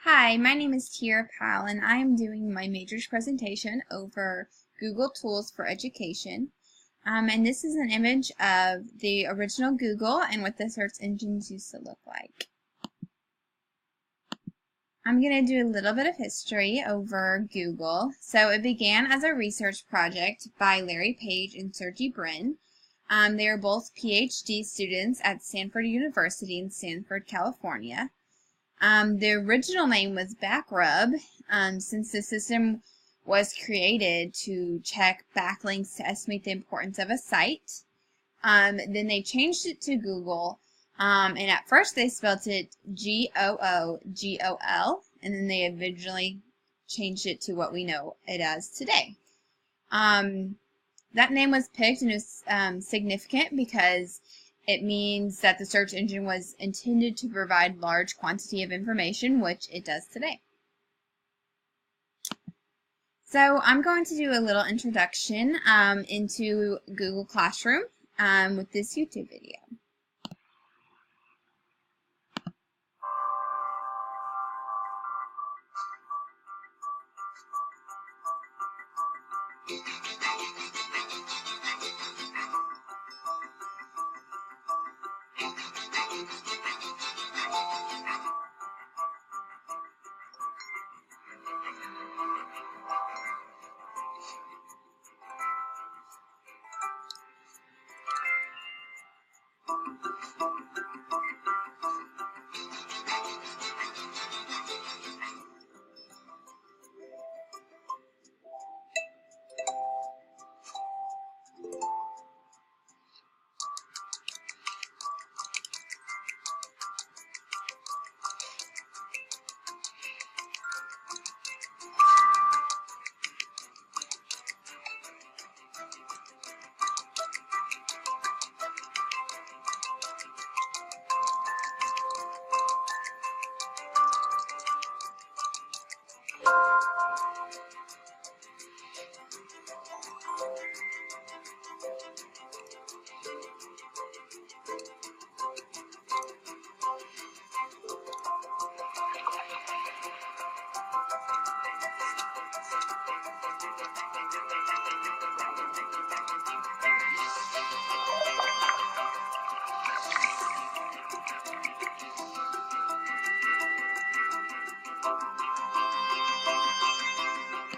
Hi, my name is Tiara Powell, and I am doing my majors presentation over Google Tools for Education. And this is an image of the original Google and what the search engines used to look like. I'm going to do a little bit of history over Google. So it began as a research project by Larry Page and Sergey Brin. They are both PhD students at Stanford University in Stanford, California. The original name was Backrub, since the system was created to check backlinks to estimate the importance of a site. Then they changed it to Google, and at first they spelled it Googol, and then they eventually changed it to what we know it as today. That name was picked and it was significant because it means that the search engine was intended to provide large quantity of information, which it does today. So I'm going to do a little introduction into Google Classroom with this YouTube video.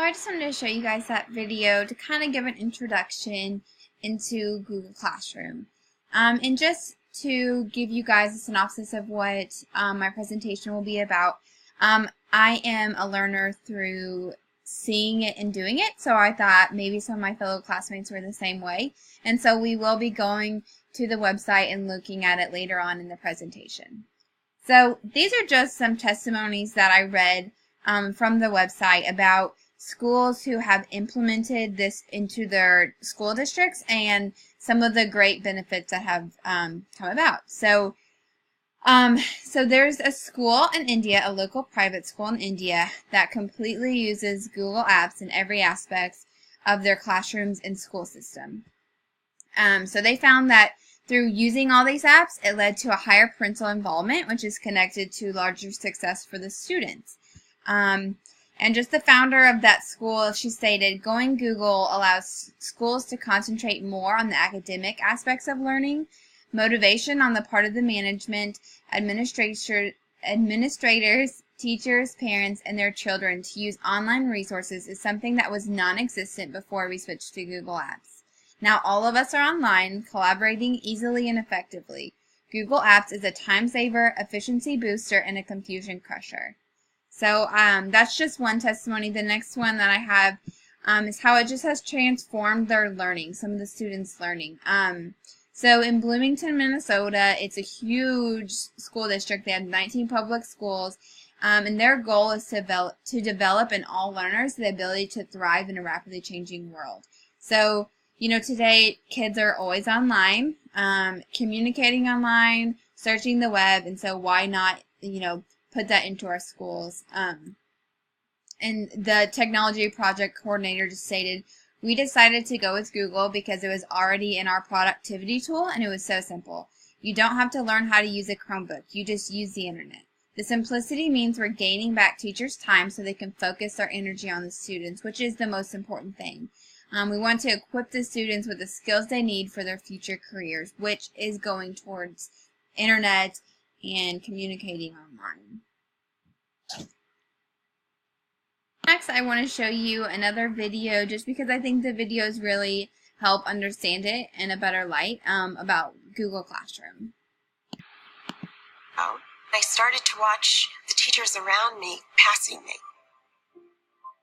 I just wanted to show you guys that video to kind of give an introduction into Google Classroom. And just to give you guys a synopsis of what my presentation will be about, I am a learner through seeing it and doing it, so I thought maybe some of my fellow classmates were the same way. And so we will be going to the website and looking at it later on in the presentation. So these are just some testimonies that I read from the website about schools who have implemented this into their school districts and some of the great benefits that have come about. So there's a school in India, a local private school in India, that completely uses Google Apps in every aspect of their classrooms and school system. So they found that through using all these apps, it led to a higher parental involvement, which is connected to larger success for the students. And just the founder of that school, she stated, going Google allows schools to concentrate more on the academic aspects of learning. Motivation on the part of the management, administrators, teachers, parents, and their children to use online resources is something that was non-existent before we switched to Google Apps. Now all of us are online, collaborating easily and effectively. Google Apps is a time saver, efficiency booster, and a confusion crusher. So that's just one testimony. The next one that I have is how it just has transformed their learning, some of the students' learning. So in Bloomington, Minnesota, it's a huge school district. They have 19 public schools, and their goal is to develop in all learners the ability to thrive in a rapidly changing world. So, you know, today kids are always online, communicating online, searching the web, and so why not, you know, put that into our schools. And the technology project coordinator just stated, we decided to go with Google because it was already in our productivity tool and it was so simple. You don't have to learn how to use a Chromebook. You just use the internet. The simplicity means we're gaining back teachers' time so they can focus their energy on the students, which is the most important thing. We want to equip the students with the skills they need for their future careers, which is going towards internet and communicating online. Next, I want to show you another video just because I think the videos really help understand it in a better light about Google Classroom. I started to watch the teachers around me passing me.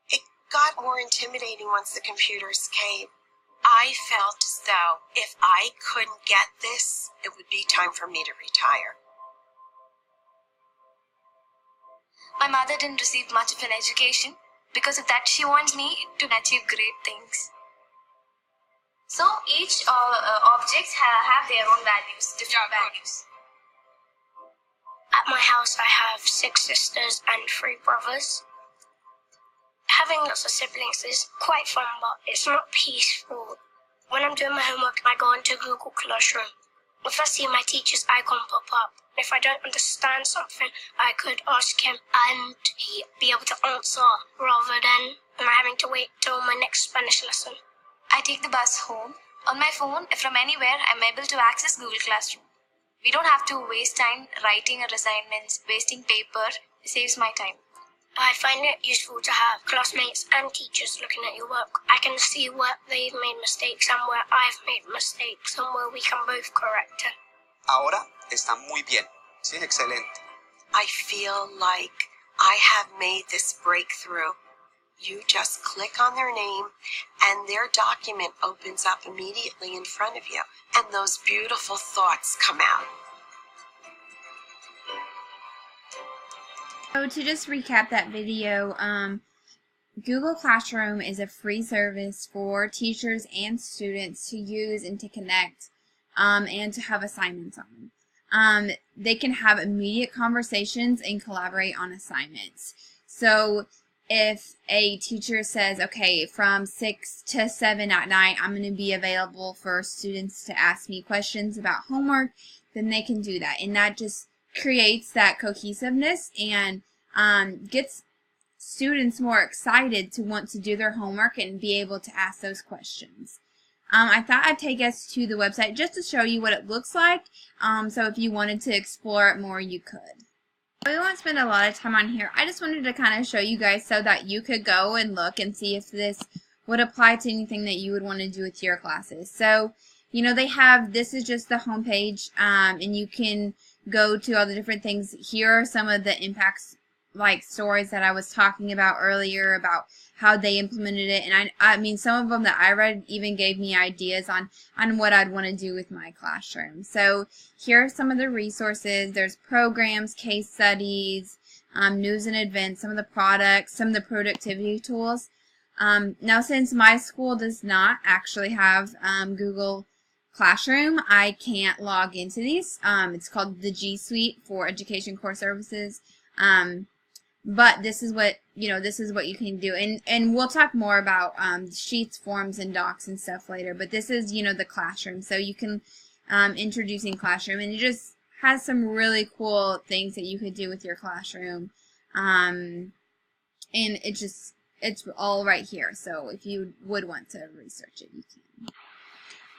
It got more intimidating once the computers came. I felt as though if I couldn't get this, it would be time for me to retire. My mother didn't receive much of an education. Because of that, she wants me to achieve great things. So each objects have their own values, different values. At my house, I have 6 sisters and 3 brothers. Having lots of siblings is quite fun, but it's not peaceful. When I'm doing my homework, I go into Google Classroom. If I see my teacher's icon pop up, if I don't understand something, I could ask him and he'd be able to answer rather than having to wait till my next Spanish lesson. I take the bus home. On my phone, from anywhere, I'm able to access Google Classroom. We don't have to waste time writing our assignments, wasting paper. It saves my time. I find it useful to have classmates and teachers looking at your work. I can see where they've made mistakes and where I've made mistakes and where we can both correct it. Ahora está muy bien. Sí, excelente. I feel like I have made this breakthrough. You just click on their name and their document opens up immediately in front of you, and those beautiful thoughts come out. So to just recap that video, Google Classroom is a free service for teachers and students to use and to connect and to have assignments on. They can have immediate conversations and collaborate on assignments. So if a teacher says, okay, from 6 to 7 at night, I'm going to be available for students to ask me questions about homework, then they can do that. And that just creates that cohesiveness and gets students more excited to want to do their homework and be able to ask those questions. I thought I'd take us to the website just to show you what it looks like, so if you wanted to explore it more, you could. We won't spend a lot of time on here. I just wanted to kind of show you guys so that you could go and look and see if this would apply to anything that you would want to do with your classes. So, you know, this is just the home page, and you can go to all the different things. Here are some of the impacts, like stories that I was talking about earlier about how they implemented it, and I mean some of them that I read even gave me ideas on what I'd want to do with my classroom. So here are some of the resources. There's programs, case studies, news and events, some of the products, some of the productivity tools. Now since my school does not actually have Google Classroom, I can't log into these. It's called the G Suite for Education Core Services. But this is what, this is what you can do. And we'll talk more about sheets, forms, and docs and stuff later. But this is, the classroom. So you can introducing classroom. And it just has some really cool things that you could do with your classroom. And it's all right here. So if you would want to research it, you can.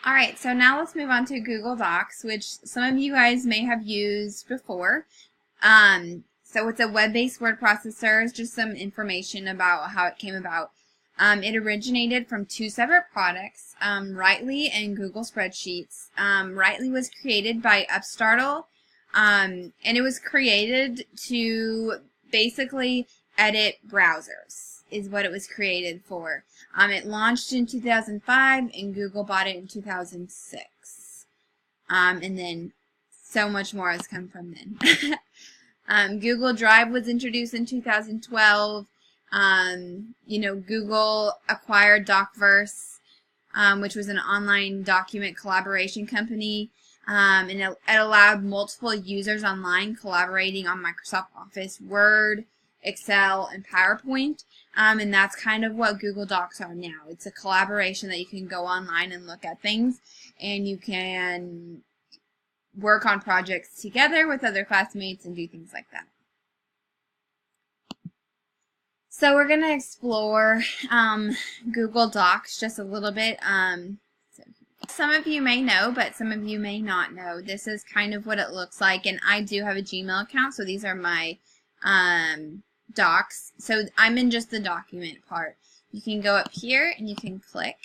Alright, so now let's move on to Google Docs, which some of you guys may have used before. So it's a web-based word processor. It's just some information about how it came about. It originated from 2 separate products, Writely and Google Spreadsheets. Writely was created by Upstartle, and it was created to basically edit browsers, is what it was created for. It launched in 2005, and Google bought it in 2006. And then so much more has come from then. Google Drive was introduced in 2012. Google acquired Docverse, which was an online document collaboration company, and it allowed multiple users online collaborating on Microsoft Office, Word, Excel, and PowerPoint, and that's kind of what Google Docs are now. It's a collaboration that you can go online and look at things, and you can work on projects together with other classmates and do things like that. So we're going to explore Google Docs just a little bit. Some of you may know, but some of you may not know. This is kind of what it looks like, and I do have a Gmail account, so these are my docs. So I'm in just the document part. You can go up here and you can click,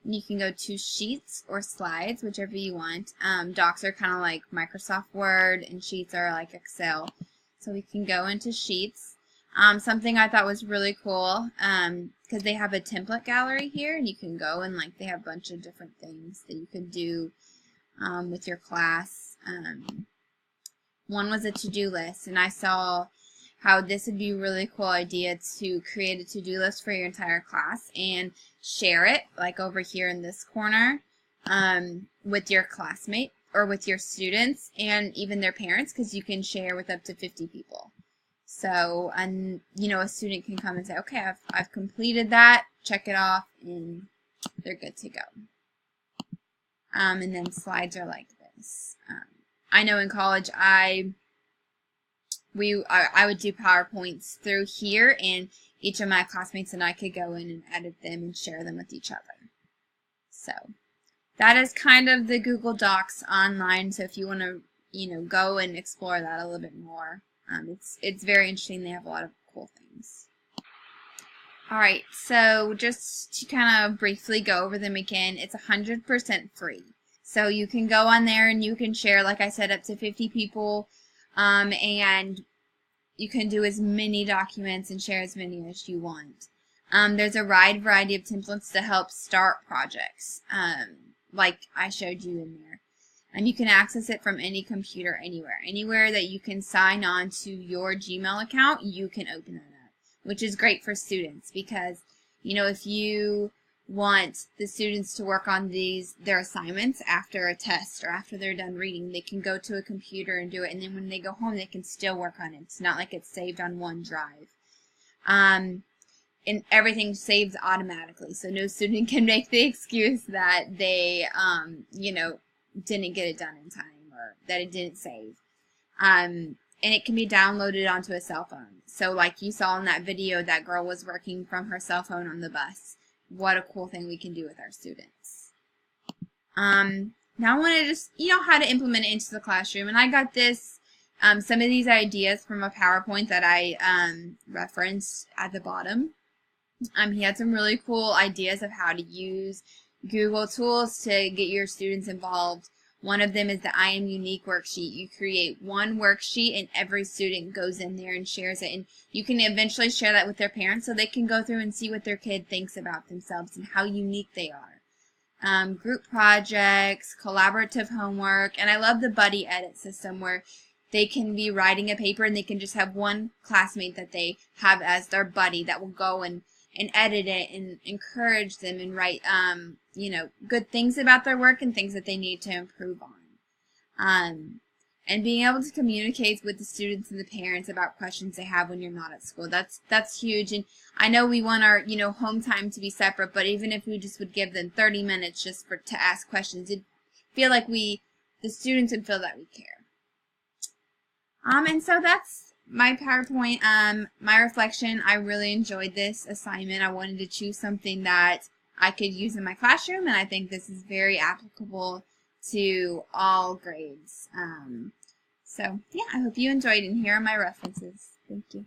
and you can go to Sheets or Slides, whichever you want. Docs are kind of like Microsoft Word, and Sheets are like Excel. So we can go into Sheets. Something I thought was really cool, because they have a template gallery here, and you can go and like they have a bunch of different things that you could do with your class. One was a to-do list, and I saw how this would be a really cool idea to create a to-do list for your entire class and share it, like over here in this corner, with your classmate or with your students and even their parents, because you can share with up to 50 people. So, and you know, a student can come and say, okay, I've completed that, check it off, and they're good to go. And then slides are like this. I know in college I would do PowerPoints through here, and each of my classmates and I could go in and edit them and share them with each other. So that is kind of the Google Docs online. So if you want to, you know, go and explore that a little bit more, it's very interesting. They have a lot of cool things. Alright, so just to kind of briefly go over them again, it's 100% free. So you can go on there and you can share, like I said, up to 50 people, and you can do as many documents and share as many as you want. There's a wide variety of templates to help start projects, like I showed you in there. And you can access it from any computer anywhere. Anywhere that you can sign on to your Gmail account, you can open it up, which is great for students because, you know, if you want the students to work on their assignments after a test or after they're done reading, they can go to a computer and do it, and then when they go home, they can still work on it. It's not like it's saved on OneDrive. And everything saves automatically, so no student can make the excuse that they, you know, didn't get it done in time or that it didn't save. And it can be downloaded onto a cell phone. So like you saw in that video, that girl was working from her cell phone on the bus. What a cool thing we can do with our students. Now I want to just, you know, how to implement it into the classroom. And I got this, some of these ideas from a PowerPoint that I referenced at the bottom. He had some really cool ideas of how to use Google tools to get your students involved. One of them is the I Am Unique worksheet. You create one worksheet and every student goes in there and shares it. And you can eventually share that with their parents so they can go through and see what their kid thinks about themselves and how unique they are. Group projects, collaborative homework, and I love the buddy edit system where they can be writing a paper and they can just have one classmate that they have as their buddy that will go and edit it and encourage them and write, you know, good things about their work and things that they need to improve on. And being able to communicate with the students and the parents about questions they have when you're not at school. That's huge. And I know we want our, you know, home time to be separate, but even if we just would give them 30 minutes just to ask questions, it'd feel like the students would feel that we care. And so that's my PowerPoint, my reflection. I really enjoyed this assignment. I wanted to choose something that I could use in my classroom, and I think this is very applicable to all grades. So, yeah, I hope you enjoyed, and here are my references. Thank you.